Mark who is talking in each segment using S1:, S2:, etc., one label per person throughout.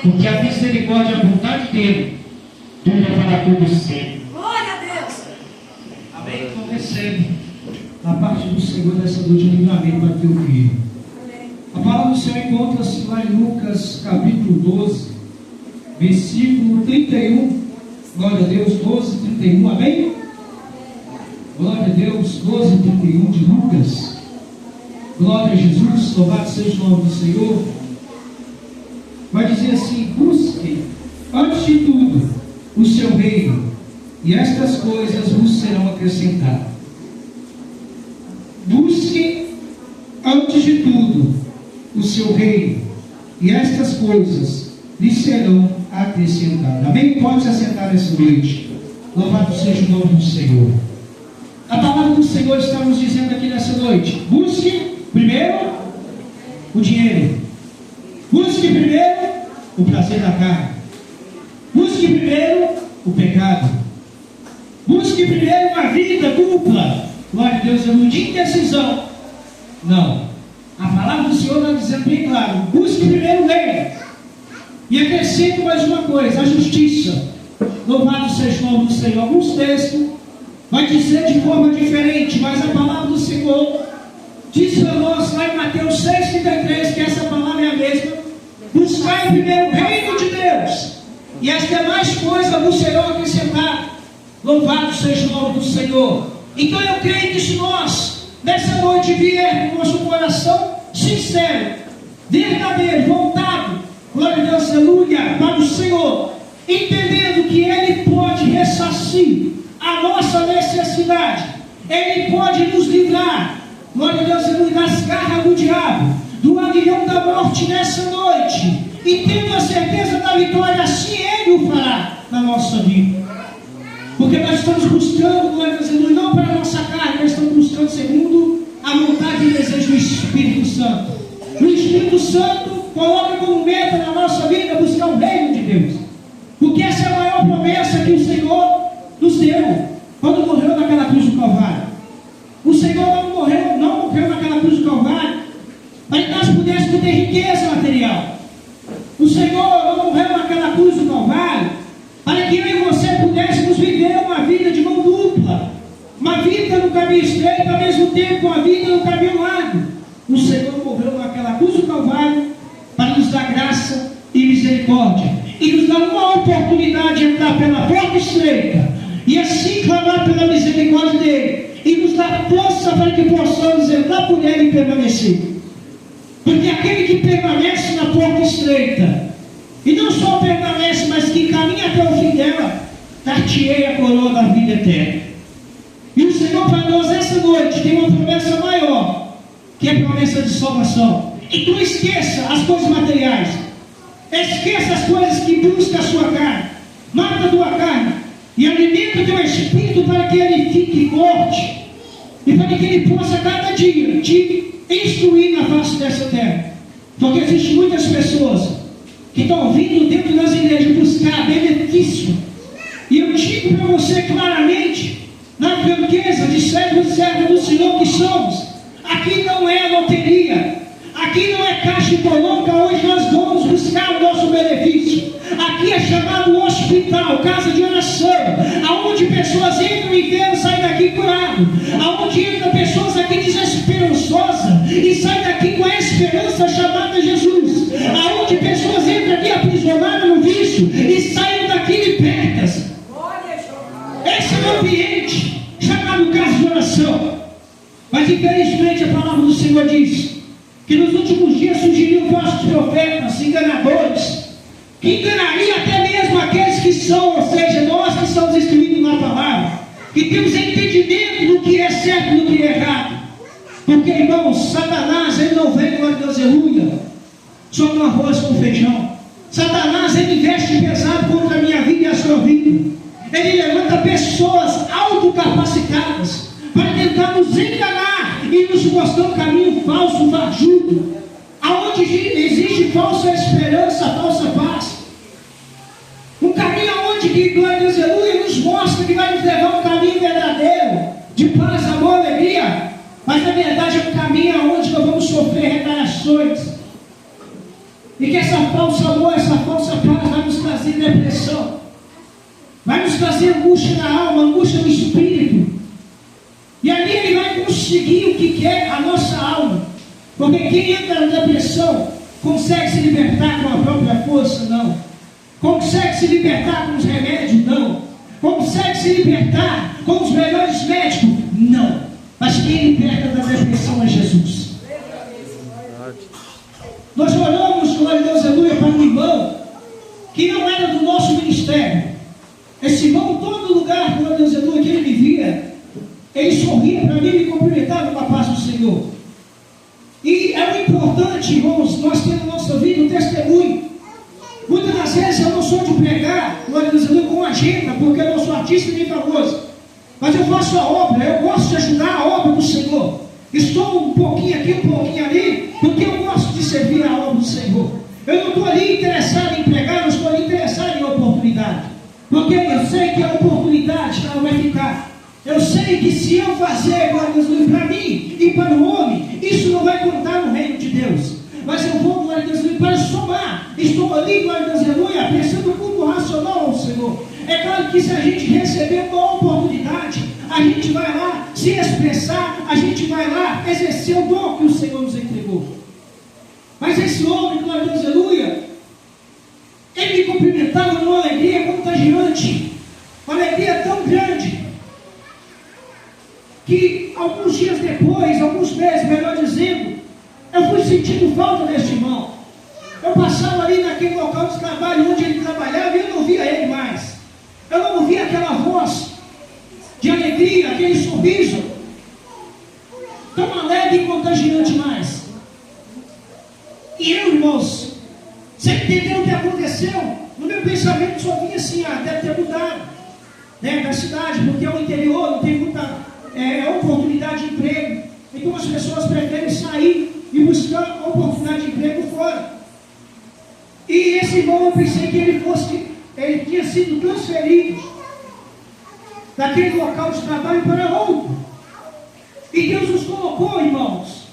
S1: Porque a misericórdia é a vontade dele. Tudo para todos sempre.
S2: Glória a Deus.
S3: Amém. Então recebe a parte do Senhor dessa noite de livramento para teu filho. A palavra do Senhor encontra-se lá em Lucas capítulo 12, versículo 31. Glória a Deus, 12, 31. Amém? Glória a Deus, 12, 31 de Lucas. Glória a Jesus, louvado seja o nome do Senhor. Vai dizer assim: busque antes de tudo o seu reino, e estas coisas vos serão acrescentadas. Busque antes de tudo o seu reino, e estas coisas lhe serão acrescentadas. Amém? Pode se assentar nessa noite. Louvado seja o nome do Senhor. A palavra do Senhor está nos dizendo aqui nessa noite: busque primeiro o dinheiro, busque primeiro o prazer da carne, busque primeiro o pecado, busque primeiro uma vida dupla. Glória a Deus, de indecisão. Não, a palavra do Senhor está dizendo bem claro: busque primeiro o reino, e acrescente mais uma coisa: a justiça. Louvado seja o nome do Senhor. Alguns textos vai dizer de forma diferente, mas a palavra do Senhor diz para nós lá em Mateus 6,33 que essa palavra é a mesma: buscai primeiro o reino de Deus, e as demais coisas vos serão acrescentadas. Louvado seja o nome do Senhor. Então eu creio que se nós nessa noite vier com nosso coração sincero, verdadeiro, voltado, glória a Deus, aleluia, para o Senhor, entendendo que Ele pode ressarcir a nossa necessidade, Ele pode nos livrar, glória a Deus, aleluia, das garras do diabo, do aguilhão da morte nessa noite, e tendo a certeza da vitória, assim Ele o fará na nossa vida. Porque nós estamos buscando, glória a Deus, aleluia, não para a nossa carne, nós estamos buscando segundo a vontade e desejo do Espírito Santo. O Espírito Santo coloca como meta na nossa vida buscar o reino de Deus, porque essa é a maior promessa que o Senhor nos deu quando morreu naquela cruz do Calvário. O Senhor não morreu naquela cruz do Calvário para que nós pudéssemos ter riqueza material. O Senhor não morreu naquela cruz do Calvário para que eu e você pudéssemos viver uma vida de mão dupla, uma vida no caminho estreito, ao mesmo tempo uma vida no caminho largo. O Senhor morreu naquela cruz do Calvário para nos dar graça e misericórdia, e nos dar uma oportunidade de entrar pela porta estreita, e assim clamar pela misericórdia dele, e nos dar força para que possamos entrar por ele e permanecer. Porque aquele que permanece na porta estreita, e não só permanece, mas que caminha até o fim dela, dar-te-ei a coroa da vida eterna. E o Senhor para nós essa noite tem uma promessa maior, que é a promessa de salvação. E tu esqueça as coisas materiais, esqueça as coisas que buscam a sua carne, mata a tua carne e alimenta o teu espírito para que ele fique forte, e para que ele possa cada dia te instruir na face dessa terra. Porque existem muitas pessoas que estão vindo dentro das igrejas buscar benefício, e eu digo para você claramente, na franqueza de servos e servas do Senhor que somos, aqui não é loteria, aqui não é caixa econômica onde nós vamos buscar o nosso benefício. Aqui é chamado hospital, casa de oração, aonde pessoas entram enfermas e saem daqui curadas, aonde entram pessoas aqui desesperançosas e saem daqui com a esperança chamada Jesus, aonde pessoas entram aqui aprisionadas no vício e saem daqui libertas. Esse é o ambiente chamado casa de oração. Mas infelizmente a palavra do Senhor diz que nos últimos dias surgiriam falsos profetas, enganadores, que enganariam até mesmo aqueles que são, ou seja, nós que somos instruídos na palavra, que temos entendimento do que é certo e do que é errado. Porque, irmãos, Satanás, ele não vem, glória a Deus, aleluia, só com arroz com feijão. Satanás, ele investe pesado contra a minha vida e a sua vida. Ele levanta pessoas autocapacitadas para tentar nos enganar e nos mostrar um caminho falso, fajuto, aonde existe falsa esperança, falsa paz. Um caminho aonde que, glória a Deus, aleluia, nos mostra que vai nos levar a um caminho verdadeiro, de paz, amor, alegria, mas na verdade é um caminho aonde nós vamos sofrer retaliações. E que essa falsa amor, essa falsa trazer angústia na alma, angústia no espírito. E ali ele vai conseguir o que quer a nossa alma. Porque quem entra na depressão consegue se libertar com a própria força? Não. Consegue se libertar com os remédios? Não. Consegue se libertar com os melhores médicos? Não. Mas quem liberta da depressão é Jesus. Nós oramos, glória a Deus, aleluia, para um irmão que não era do nosso ministério. Esse irmão, em todo lugar, glória a Deus, aleluia, que ele me via, ele sorria para mim e me cumprimentava com a paz do Senhor. E é muito importante, irmãos, nós temos na nossa vida um testemunho. Muitas das vezes eu não sou de pregar, glória a Deus, com agenda, porque eu não sou artista nem famoso. Mas eu faço a obra, eu gosto de ajudar a obra do Senhor. Estou um pouquinho aqui, um pouquinho ali, porque eu gosto de servir a obra do Senhor. Eu não estou ali interessado em pregar, eu estou ali interessado em oportunidade. Porque eu sei que a oportunidade ela vai ficar. Eu sei que se eu fazer, glória a Deus, para mim e para o homem, isso não vai contar no reino de Deus. Mas eu vou, glória a Deus, para somar. Estou ali, glória a Deus, aleluia, prestando culto racional ao Senhor. É claro que se a gente receber uma oportunidade, a gente vai lá se expressar, a gente vai lá exercer o dom que o Senhor nos entregou. Mas esse homem, glória a Deus, aleluia, ele me cumprimentava numa alegria contagiante, uma alegria tão grande, que alguns dias depois, alguns meses, melhor dizendo, eu fui sentindo falta deste irmão. Eu passava ali naquele local de trabalho onde ele trabalhava e eu não via ele mais. Eu não ouvia aquela voz de alegria, aquele sorriso tão alegre e contagiante mais. E eu, irmãos, sem entender o que aconteceu, no meu pensamento só vinha assim, deve ter mudado, né, da cidade, porque é o interior, não tem muita oportunidade de emprego. Então as pessoas preferem sair e buscar oportunidade de emprego fora. E esse irmão, eu pensei que ele tinha sido transferido daquele local de trabalho para outro. E Deus nos colocou, irmãos,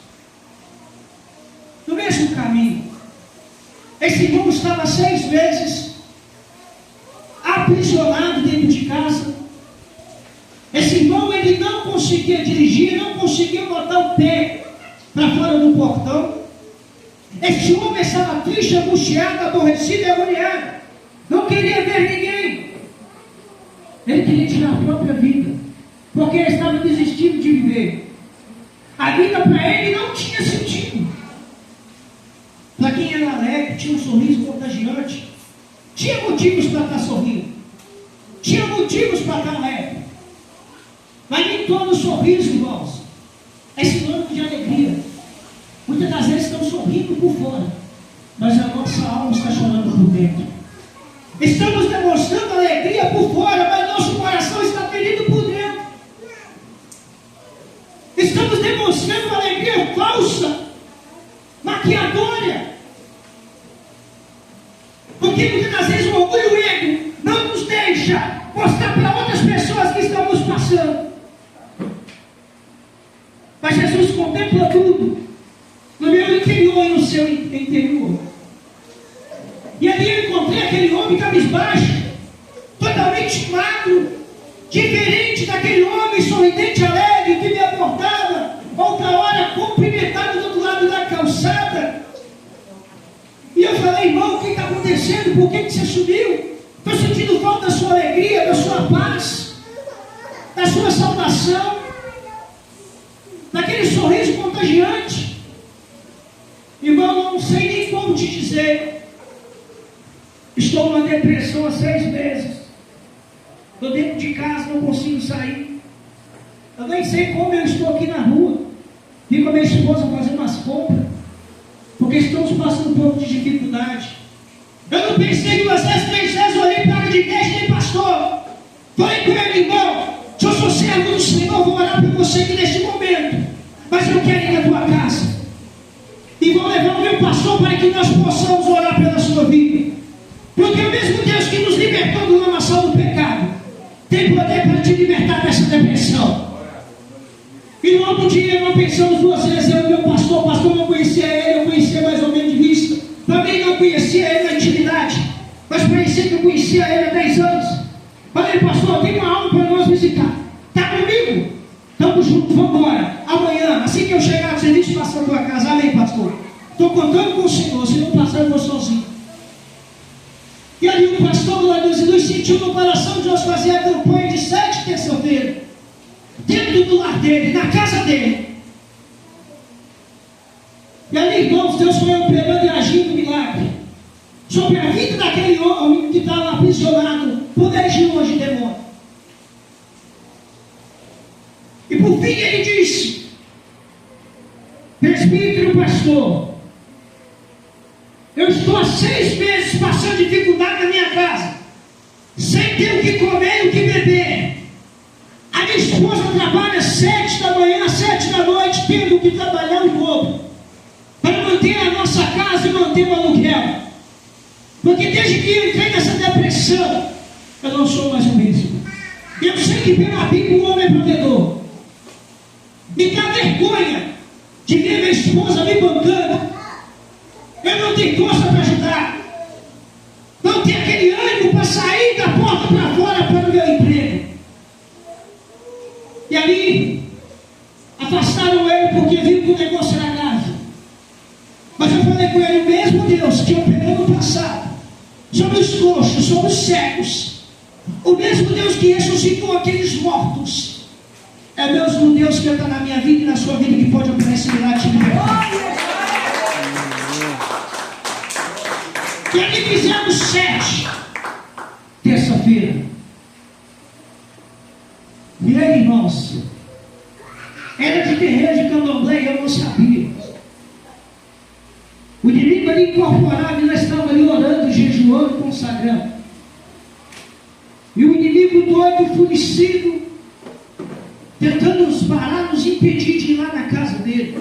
S3: no mesmo caminho. Esse irmão estava 6 meses aprisionado dentro de casa. Esse irmão, ele não conseguia dirigir, não conseguia botar o pé para fora do portão. Esse homem estava triste, angustiado, aborrecido e agoniado. Não queria ver ninguém. Ele queria tirar a própria vida, porque ele estava desistindo de viver. A vida para ele não tinha sentido. Para quem era alegre, tinha um sorriso contagiante, tinha motivos para estar sorrindo, tinha motivos para estar alegre. Mas nem todo sorriso, irmãos, é sinônimo de alegria. Muitas das vezes estão sorrindo por fora, mas a nossa alma está chorando por dentro. Estamos demonstrando alegria por fora, mas nosso coração está ferido por dentro. Estamos demonstrando alegria falsa, maquiadora. Porque muitas das vezes o orgulho e o ego não nos deixa mostrar para outras pessoas que estamos passando. Mas Jesus contempla tudo, no meu interior e no seu interior. E ali eu encontrei aquele homem cabisbaixo, totalmente magro, diferente daquele homem sorridente, alegre, que me abordava, outra hora cumprimentado do outro lado da calçada. E eu falei, irmão, o que está acontecendo? Por que você subiu? Estou sentindo falta da sua alegria, da sua paz, da sua salvação, daquele sorriso contagiante. Irmão, não sei nem como te dizer. Estou numa depressão há 6 meses. Estou dentro de casa, não consigo sair. Eu nem sei como eu estou aqui na rua. Vi com a minha esposa fazendo umas compras, porque estamos passando um pouco de dificuldade. Eu não pensei 2 vezes, 3 vezes, olhei para a de igreja e pastor. Falei com ele, irmão, se eu sou servo do Senhor, vou orar por você aqui neste momento. Mas eu quero ir na tua casa. E vou levar o meu pastor para que nós possamos orar pela sua vida. Porque o mesmo Deus que nos libertou do lamaçal do pecado tem poder para te libertar dessa depressão. E no outro dia nós pensamos 2 vezes, eu e meu pastor, o pastor não conhecia ele, eu conhecia mais ou menos de vista. Também não conhecia ele na intimidade, mas parecia que eu conhecia ele há 10 anos. Falei, pastor, tem uma aula para nós visitar. Está comigo? Estamos juntos, vamos embora. Amanhã, assim que eu chegar no serviço, passa a tua casa. Amém, pastor? Estou contando com o Senhor, se não passar, eu vou sozinho. E ali o pastor, glória a Deus, nos sentiu no coração de nós fazer a campanha de 7 terça-feira, dentro do lar dele, na casa dele. E ali, irmãos, Deus foi operando e agindo milagre sobre a vida daquele homem que estava aprisionado por legiões de demônio. E por fim ele disse: presbítero, pastor, eu estou há 6 meses passando dificuldade na minha casa, sem ter o que comer e o que beber. A minha esposa trabalha 7 da manhã às 7 da noite, tendo que trabalhar um pouco para manter a nossa casa e manter o aluguel. Porque desde que eu entrei nessa depressão, eu não sou mais o mesmo. Eu sei que pela Bíblia o homem é provedor. Me dá vergonha de ver minha esposa me bancando. Eu não tenho força para ajudar. Não tenho aquele ânimo para sair da porta para fora para o meu emprego. E ali, afastaram ele porque viram que o negócio era grave. Mas eu falei com ele: o mesmo Deus que operou no passado sobre os coxos, sobre os cegos, o mesmo Deus que ressuscitou aqueles mortos, é o mesmo Deus que está na minha vida e na sua vida, que pode operar esse milagre de liberdade. E ali fizemos 7 terça-feira. E aí, irmãos, era de terreiro de candomblé e eu não sabia. O inimigo ali incorporado, e nós estávamos ali orando, jejuando, consagrando. E o inimigo doido, enfurecido, tentando nos parar, nos impedir de ir lá na casa dele.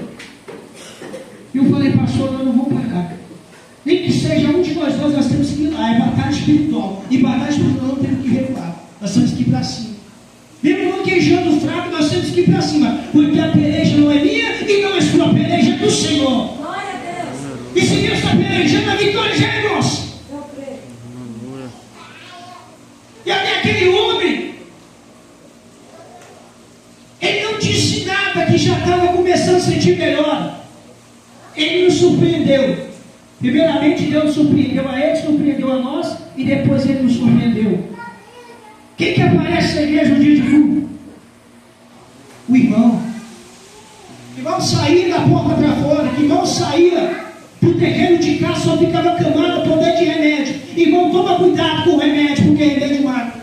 S3: E eu falei: pastor, nós não vamos para cá. Nem que seja um de nós dois, nós temos que ir lá. É batalha espiritual. E batalha espiritual não temos que recuar. Nós temos que ir para cima. Mesmo manquejando fraco, nós temos que ir para cima. Porque a peleja não é minha e não é sua, a peleja é do Senhor. E se Deus está pelejando, a vitória já é nossa. E até aquele homem, ele não disse nada, que já estava começando a sentir melhor. Ele nos surpreendeu. Primeiramente Deus surpreendeu a ele, surpreendeu a nós, e depois ele nos surpreendeu. Quem que aparece na igreja no dia de culto? O irmão. Que vão sair da porta para fora, que vão sair do terreno de casa, só ficava camado poder de remédio. Irmão, toma cuidado com o remédio, porque remédio mata.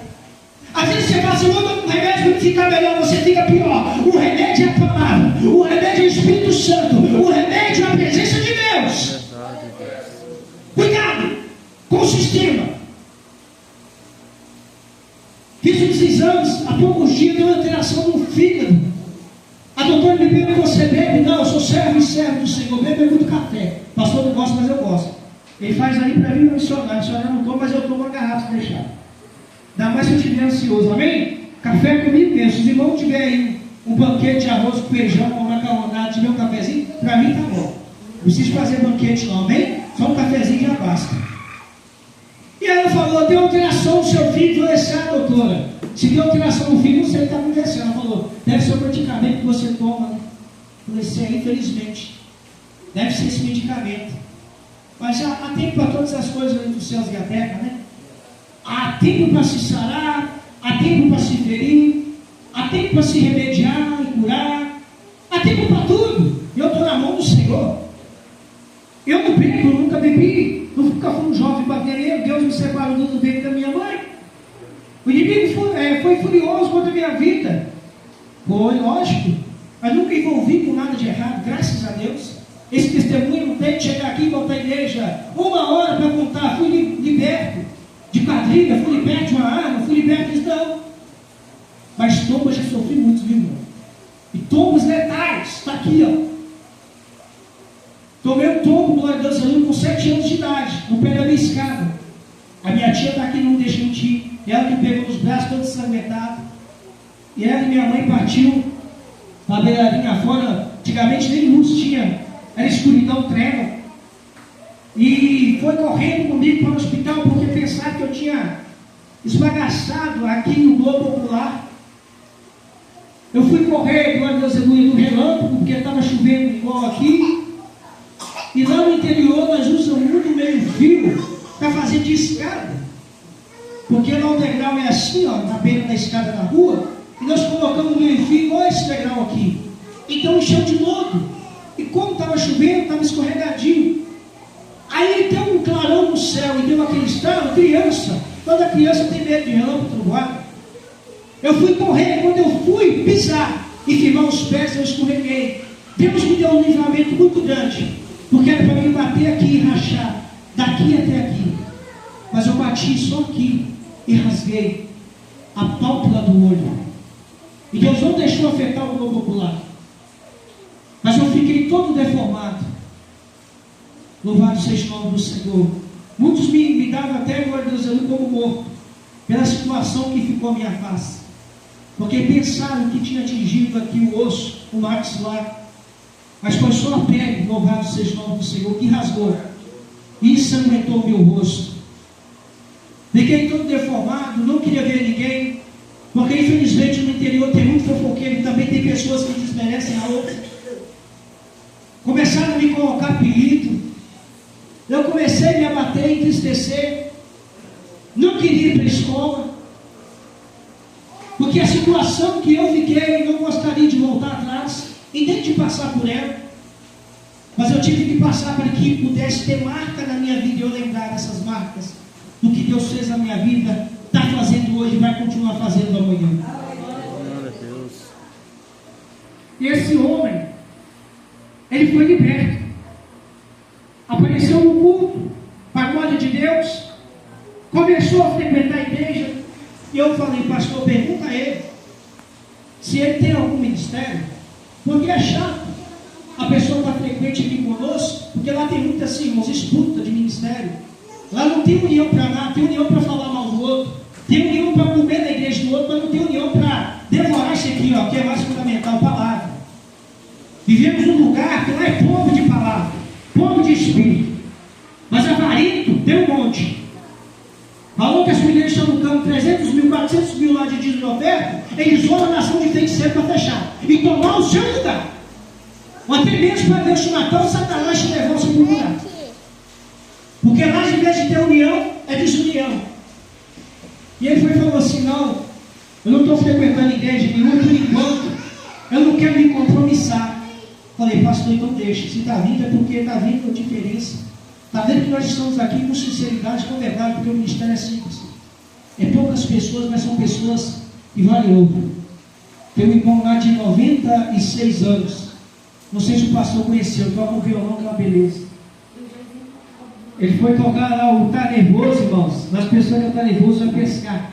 S3: Às vezes você fala assim: vou tomar um remédio para ficar melhor, você fica pior. O remédio é a palavra, o remédio é o Espírito Santo, o remédio é a presença de Deus. Cuidado com o sistema. Fiz uns exames há poucos dias, deu uma alteração no fígado. A doutora me perguntou: você bebe? Não, eu sou servo e servo do Senhor, bebo muito café. Pastor não gosta, mas eu gosto. Ele faz ali para mim, missionário não tomo, mas eu tomo uma garrafa se deixar. Ainda mais se eu estiver ansioso, amém? Café comigo mesmo. Se os irmãos tiver aí um banquete de arroz com feijão, com macarronada, tiver um cafezinho, para mim tá bom. Não preciso fazer banquete não, amém? Só um cafezinho já basta. E ela falou: deu alteração no seu filho, falei assim: ah, doutora, se deu alteração no filho, não sei o que está acontecendo. Ela falou: deve ser o medicamento que você toma, né? Falei assim: infelizmente, deve ser esse medicamento. Mas já há tempo para todas as coisas entre os céus e a terra, né? Há tempo para se sarar, há tempo para se ferir, há tempo para se remediar e curar, há tempo para tudo. Eu estou na mão do Senhor. Eu não bebo, nunca bebi, nunca fui um jovem batereiro. Deus me separou do ventre da minha mãe. O inimigo foi furioso contra a minha vida. Foi, lógico, mas nunca envolvi com nada de errado, graças a Deus. Esse testemunho não tem que chegar aqui e voltar à igreja 1 hora para contar: fui liberto de quadrilha, fui liberto de uma arma, fui liberto disso, não. Mas tombos já sofri muito, viu, irmão? E tombos letais, está aqui, ó. Tomei um tombo, glória a Deus, com 7 anos de idade, no pé da minha escada. A minha tia está aqui, não deixa mentir. Ela que pegou nos braços, todo ensanguentado. E ela e minha mãe partiu para a beiradinha fora. Antigamente nem luz tinha, era escuridão, treva. E foi correndo comigo para o hospital, porque pensava que eu tinha esbagaçado aqui no Globo Popular. Eu fui correr, glória a Deus, no relâmpago, porque estava chovendo igual aqui. E lá no interior nós usamos muito meio-fio para fazer de escada. Porque lá o degrau é assim, ó, na beira da escada da rua, e nós colocamos meio-fio igual esse degrau aqui. Então encheu de lodo. E como estava chovendo, estava escorregadinho. Aí deu um clarão no céu e deu aquele estalo, criança. Toda criança tem medo de relâmpago trovoada. Eu fui correr, quando eu fui pisar e firmar os pés, eu escorreguei. Deus me deu um livramento muito grande, porque era para mim bater aqui e rachar, daqui até aqui. Mas eu bati só aqui e rasguei a pálpebra do olho. E Deus não deixou afetar o globo ocular. Mas eu fiquei todo deformado. Louvado seja o nome do Senhor. Muitos me davam até, glória a Deus, como morto, pela situação que ficou a minha face. Porque pensaram que tinha atingido aqui o osso, o maxilar. Mas foi só a pele, louvado seja o nome do Senhor, que rasgou e ensangrentou o meu rosto. Fiquei todo deformado, não queria ver ninguém, porque infelizmente no interior tem muito fofoqueiro, também tem pessoas que desmerecem a outra. Começaram a me colocar apelido. Eu comecei a me abater, entristecer. Não queria ir para a escola, porque a situação que eu fiquei, eu não gostaria de voltar atrás e nem de passar por ela. Mas eu tive que passar para que pudesse ter marca na minha vida e eu lembrar dessas marcas, do que Deus fez na minha vida, está fazendo hoje e vai continuar fazendo amanhã. E esse homem, ele foi liberto. Apareceu no culto, para a glória de Deus, começou a frequentar a igreja. E eu falei, pastor, pergunta a ele se ele tem algum ministério, porque é chato a pessoa estar frequente aqui conosco, porque lá tem muitas irmãos, disputa de ministério. Lá não tem união para nada, tem união para falar mal do outro, tem união para comer na igreja do outro, mas não tem união para devorar isso aqui, ó, que é mais fundamental, palavra. Vivemos num lugar que não é povo de palavra, povo de espírito. Mas Avarito tem um monte. Falou que as mulheres estão lutando 300 mil, 400 mil lá de dízimo de oferta, eles vão na nação de feiticeiro para fechar e tomar o seu lugar. Ou até mesmo para Deus te matar, o Satanás te levou ao seu lugar. Porque lá, em vez de ter união, é desunião. E ele foi e falou assim: não, eu não estou frequentando igreja nenhuma por enquanto, eu não quero me compromissar. Falei, pastor, então deixa. Se está vindo é porque está vindo a diferença. Está vendo que nós estamos aqui com sinceridade, com verdade, porque o ministério é simples. É poucas pessoas, mas são pessoas que valem ouro. Tem um irmão lá de 96 anos. Não sei se o pastor conheceu, toca o violão, que é uma beleza. Ele foi tocar lá o Tá Nervoso, irmãos. As pessoas que estão nervosas vão pescar.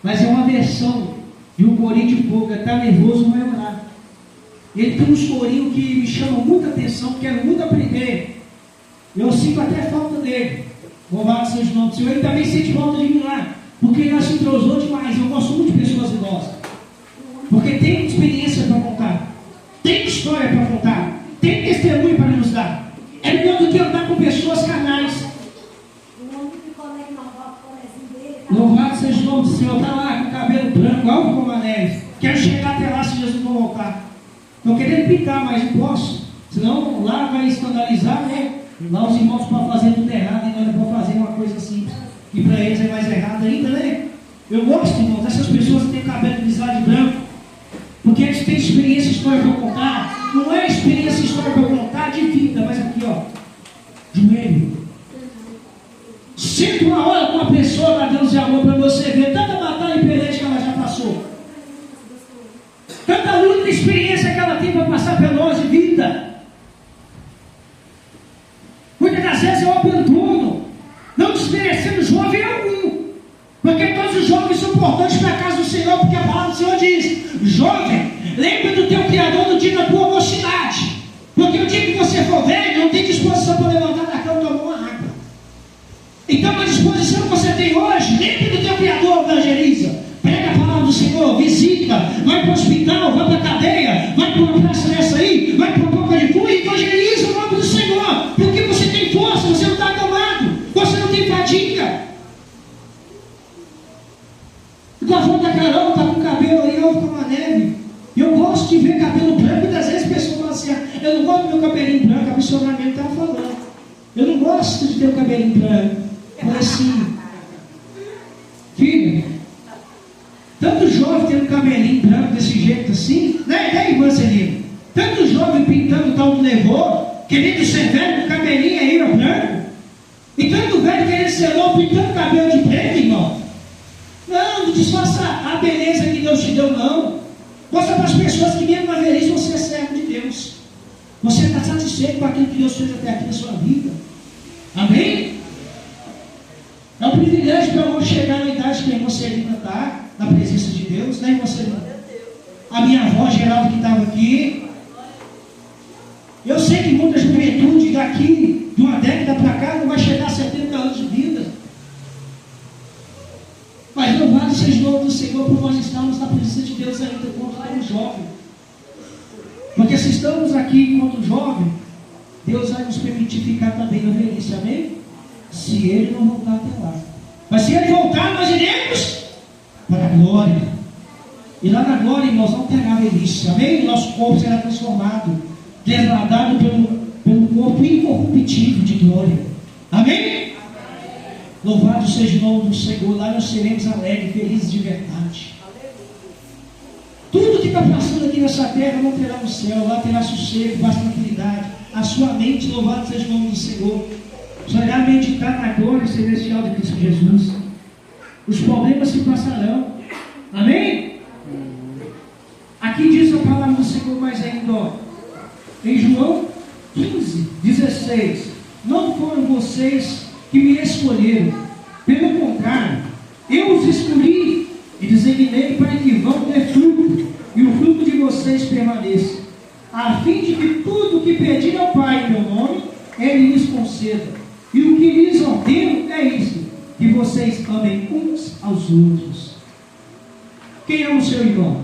S3: Mas é uma versão de um corinho de fogo. Tá nervoso, vai orar. Ele tem uns corinhos que me chamam muita atenção, quero muito aprender. Eu sinto até falta dele. Louvado seja o nome do Senhor. Ele também sente falta de mim lá, porque ele se entrosou demais. Eu gosto muito de pessoas idosas, porque tem experiência para contar, tem história para contar, tem testemunho para nos dar. É melhor do que andar com pessoas carnais. Louvado seja o nome do Senhor. Está lá com o cabelo branco, algo como a neve. Quero chegar até lá se Jesus não voltar. Estou querendo pintar, mas não posso. Senão lá vai escandalizar, né? Lá os irmãos podem fazer tudo errado e nós vamos fazer uma coisa assim. E para eles é mais errado ainda, né? Eu gosto, irmãos, dessas pessoas que têm cabelo grisalho branco, porque eles têm experiência, história para contar. Não é experiência, história para contar de vida, mas aqui, ó, joelho. Senta uma hora com uma pessoa, dá Deus de amor para você ver tanta batalha e peleja que ela já passou, tanta luta e experiência que ela tem para passar para nós de vida. Muitas das vezes eu abandono, não desmerecendo jovem algum, porque todos os jovens são importantes para a casa do Senhor, porque a palavra do Senhor diz: jovem, lembre do teu Criador no dia da tua mocidade, porque o dia que você for velho, não tem disposição para levantar da cama e tomar uma água. Então a disposição que você tem hoje, lembre do teu Criador, evangeliza, prega a palavra do Senhor, visita, vai para o hospital, vai para a cadeia, vai para uma praça dessa aí, vai para uma boca de fumo e evangeliza o nome do Senhor, porque você tem força, você não está acamado, você não tem fadiga. O avô da Carol está com o cabelo aí, alvo como a neve. Eu gosto de ver cabelo branco. Muitas vezes as pessoas falam assim: eu não gosto do meu cabelinho branco. A missionária estava falando: eu não gosto de ter o cabelinho branco. Eu falei assim: filha, tanto jovem tendo cabelinho branco desse jeito assim, né, irmã Celina? Tanto jovem pintando o tal do nevô, querendo ser velho com cabelinho aí, ó, branco. E tanto velho querendo ser novo, pintando cabelo de preto, irmão. Não disfarça a beleza que Deus te deu, não. Mostra para as pessoas que mesmo na velhice você é servo de Deus. Você está satisfeito com aquilo que Deus fez até aqui na sua vida. Amém? É um privilégio para eu chegar na idade que a irmã Celina está, na presença de Deus, né, irmã Celina? A minha avó Geraldo que estava aqui. Eu sei que muita juventude daqui, de uma década para cá, não vai chegar a 70 anos de vida. Mas louvado seja o nome do Senhor por nós estarmos na presença de Deus ainda enquanto estamos jovens. Porque se estamos aqui enquanto jovens, Deus vai nos permitir ficar também na velhice, amém? Se Ele não voltar até lá. Mas se Ele voltar, nós iremos para a glória. E lá na glória, irmãos, não terá velhice, amém? Nosso corpo será transformado, desladado pelo corpo incorruptível de glória. Amém? Louvado seja o nome do Senhor. Lá nós seremos alegres, felizes de verdade. Tudo que está passando aqui nessa terra não terá no céu. Lá terá sossego, bastante tranquilidade. A sua mente, louvado seja o nome do Senhor, só irá meditar na glória celestial de Cristo Jesus. Os problemas se passarão. Amém? Aqui diz a palavra do Senhor mais ainda, ó, em João 15:16: não foram vocês que me escolheram, pelo contrário, eu os escolhi e designei para que vão ter fruto, e o fruto de vocês permaneça, a fim de que tudo o que pedir ao Pai em meu nome, Ele lhes conceda. E o que lhes ordeno é isso: que vocês amem uns aos outros. Quem ama o seu irmão?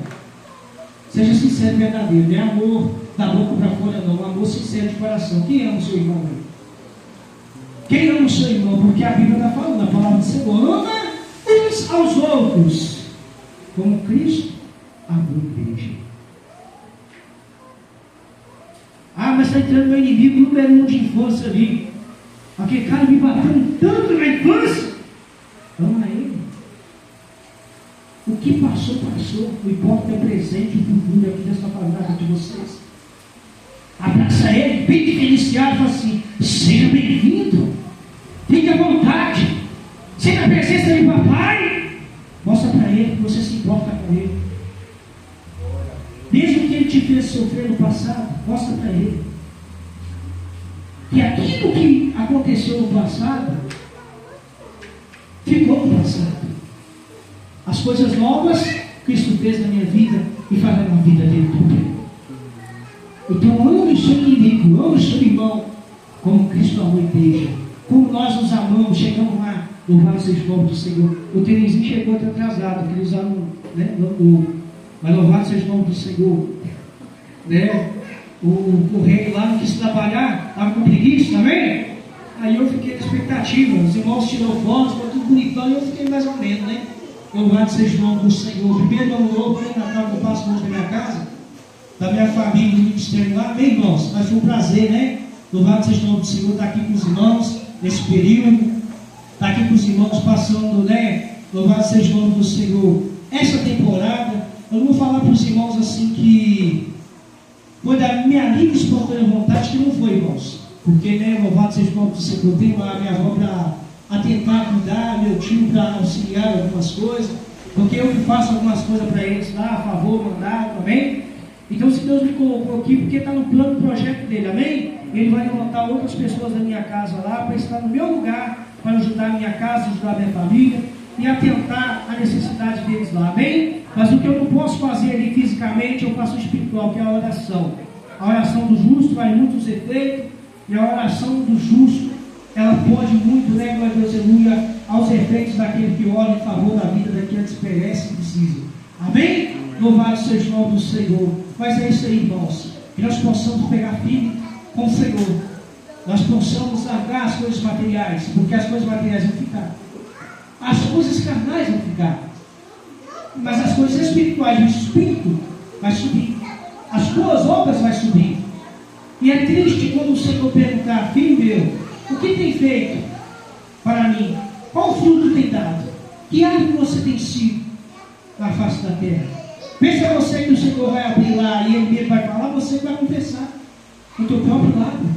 S3: Seja sincero e verdadeiro, não é amor da boca para fora, não, amor sincero de coração. Quem ama o seu irmão? Quem ama o seu irmão? Porque a Bíblia está falando, a palavra do Senhor: ama uns aos outros, como Cristo amou a igreja. Ah, mas está entrando meu inimigo número 1 de infância ali. Aquele cara me batendo tanto na infância. Ama ele. O que passou, passou. O importa é o presente e o futuro aqui dessa palavra de vocês. Abraça ele, bem diferenciado, e fala assim: seja bem-vindo, fique à vontade, seja na presença de papai. Mostra para ele que você se importa com ele. Mesmo que ele te fez sofrer no passado, mostra para ele que aquilo que aconteceu no passado ficou no passado. As coisas novas Cristo fez na minha vida e fará na vida dele também. Então ame o seu inimigo, ame o seu irmão, como Cristo amou a igreja, como nós nos amamos. Chegamos lá, louvado seja o nome do Senhor. O Terezinho chegou até atrasado, porque eles usaram, né, mas louvado seja o nome do Senhor, né? O rei lá não quis trabalhar, estava com preguiça também. Aí eu fiquei na expectativa, os irmãos tiraram fotos, ficou tudo bonitão, e eu fiquei mais ou menos, né? Louvado seja o nome do Senhor. Primeiro ano novo, né, Natal, que eu passo longe da minha casa, da minha família, do ministério lá, bem, irmãos, mas foi um prazer, né? Louvado seja o nome do Senhor, estar aqui com os irmãos nesse período, estar aqui com os irmãos passando, né? Louvado seja o nome do Senhor. Essa temporada, eu não vou falar para os irmãos assim que foi da minha livre espontânea vontade, que não foi, irmãos, porque, né, louvado seja o nome do Senhor, eu tenho a minha avó para tentar cuidar, meu tio para auxiliar algumas coisas, porque eu que faço algumas coisas para eles lá, a favor, mandar, amém? Então, se Deus me colocou aqui, porque está no plano do projeto dele, amém? Ele vai levantar outras pessoas da minha casa lá, para estar no meu lugar, para ajudar a minha casa, ajudar a minha família, e atentar a necessidade deles lá, amém? Mas o que eu não posso fazer ali fisicamente, eu faço espiritual, que é a oração. A oração do justo faz muitos efeitos, e a oração do justo, ela pode muito, né, glória a Deus, aleluia, aos efeitos daquele que ora em favor da vida daquele que perece e precisa. Amém? Louvado seja o nome do Senhor. Mas é isso aí, irmãos, que nós possamos pegar firme com o Senhor. Nós possamos largar as coisas materiais, porque as coisas materiais vão ficar. As coisas carnais vão ficar. mas as coisas espirituais, o espírito vai subir, as tuas obras vai subir. E é triste quando o Senhor perguntar: filho meu, o que tem feito para mim? Qual fruto tem dado? Que árvore você tem sido na face da terra? Pensa você que o Senhor vai abrir lá e Ele mesmo vai falar, você vai confessar com o teu próprio lábio,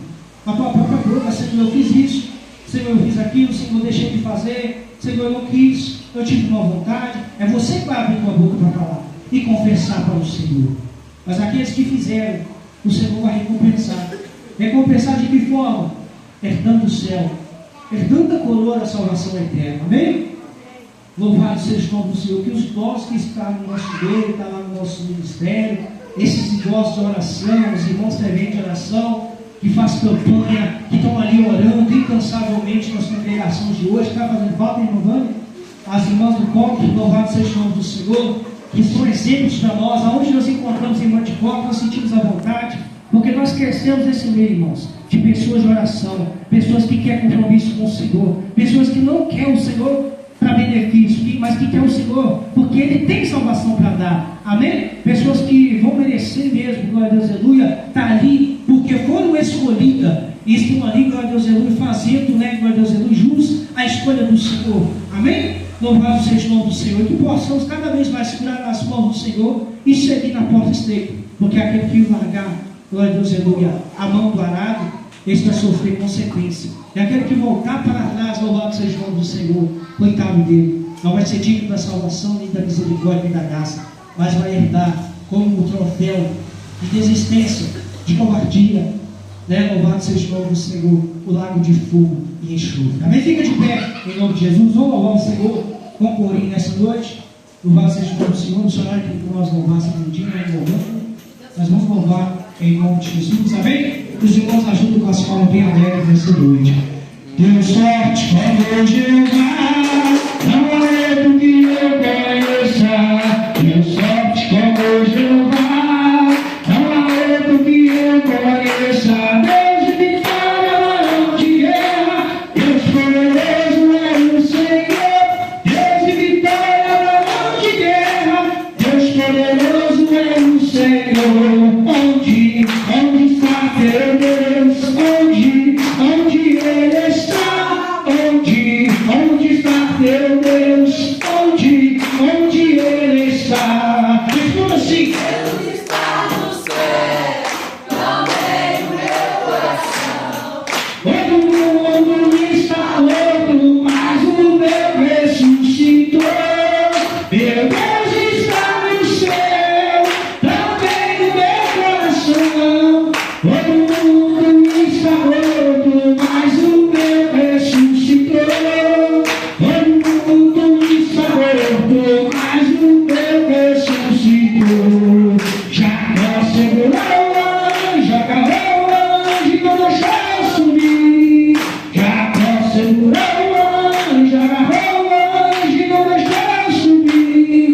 S3: com a tua própria boca: Senhor, eu fiz isso, Senhor, eu fiz aquilo, Senhor, deixei de fazer, Senhor, eu não quis, eu tive uma vontade. É você que vai abrir tua boca para falar e confessar para o Senhor. Mas aqueles que fizeram, o Senhor vai recompensar. Recompensar de que forma? Herdando o céu, herdando a coroa da salvação eterna. Amém? Louvado seja o nome do Senhor. Que os idosos que estão no nosso meio, estão lá no nosso ministério, esses idosos de oração, os irmãos ferventes de oração, que fazem campanha, que estão ali orando incansavelmente nas congregações de hoje, está fazendo falta, irmão Vânia? As irmãs do copo, louvado seja o nome do Senhor, que são exemplos para nós. Aonde nós encontramos irmã de copo, nós sentimos a vontade, porque nós crescemos nesse meio, irmãos, de pessoas de oração, pessoas que querem compromisso com o Senhor, pessoas que não querem o Senhor para benefício, mas que querem o Senhor porque Ele tem salvação para dar. Amém? Pessoas que vão merecer mesmo, glória a Deus, aleluia, está ali porque foram escolhidas e estão ali, glória a Deus, aleluia, fazendo, né, glória a Deus, aleluia, jus à escolha do Senhor. Amém? Louvado seja o nome do Senhor, e que possamos cada vez mais segurar nas mãos do Senhor e seguir na porta estreita, porque aquele que largar, glória a Deus, aleluia, a mão do arado, esse vai sofrer consequência. E aquele que voltar para trás, louvado seja o nome do Senhor, coitado dele, não vai ser digno da salvação, nem da misericórdia, nem da graça, mas vai herdar como o troféu de desistência, de covardia, né? Louvado seja o nome do Senhor, o lago de fogo e enxofre. Amém? Fica de pé, em nome de Jesus. Vamos louvar o Senhor com o corinho nessa noite. Louvado seja o nome do Senhor. No cenário que nós louvássemos um dia, nós vamos louvar em nome de Jesus. Amém? Os irmãos ajudam com as palmas bem alegres nessa noite. Deu sorte quando Jeová, não é do que eu conheça. Deu sorte quando Jeová, não é do que eu conheça. Deus de vitória, varão de guerra, Deus poderoso é o Senhor. Deus de vitória, varão de guerra, Deus poderoso é o Senhor. Onde está teu Deus? Onde Ele está? Onde está teu Deus? Onde Ele está? Responda assim.
S2: Deus está no céu, também no meu coração.
S3: Todo mundo está louco, mas o meu ressuscitou. Meu Deus está no céu, também no meu coração. Todo mundo está louco, mas o meu ressuscitou. Todo mundo está louco, mas o meu ressuscitou. Jacó segurou o anjo, agarrou o anjo e não deixou eu subir. Jacó segurou o anjo, agarrou o anjo e não deixou eu subir.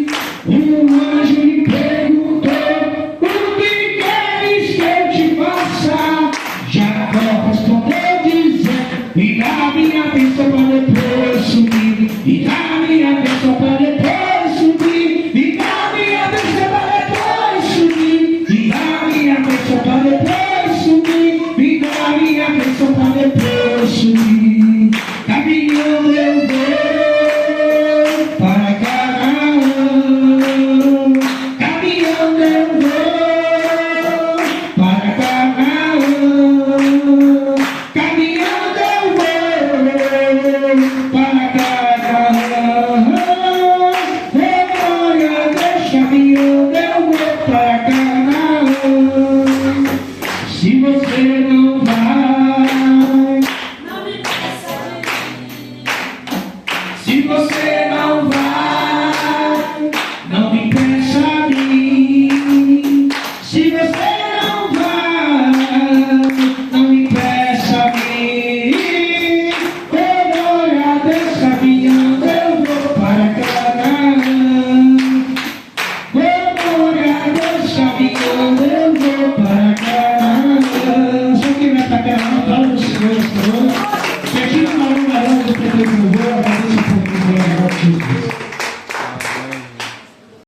S3: O anjo lhe perguntou: o que queres que eu te faça? Jacó respondeu dizendo: me dá minha bênção para depois subir. Me dá minha bênção para depois subir. Me dá minha bênção para depois subir. Me dá minha bênção para depois subir. Me dá minha bênção para depois subir. Caminhando eu vou para Canaã. Caminhando eu vou para Canaã. Caminhando eu vou para Canaã. Glória a Deus, caminhando eu vou para Canaã. Se você não vai,
S2: Não me peça de mim.
S3: se você não vai,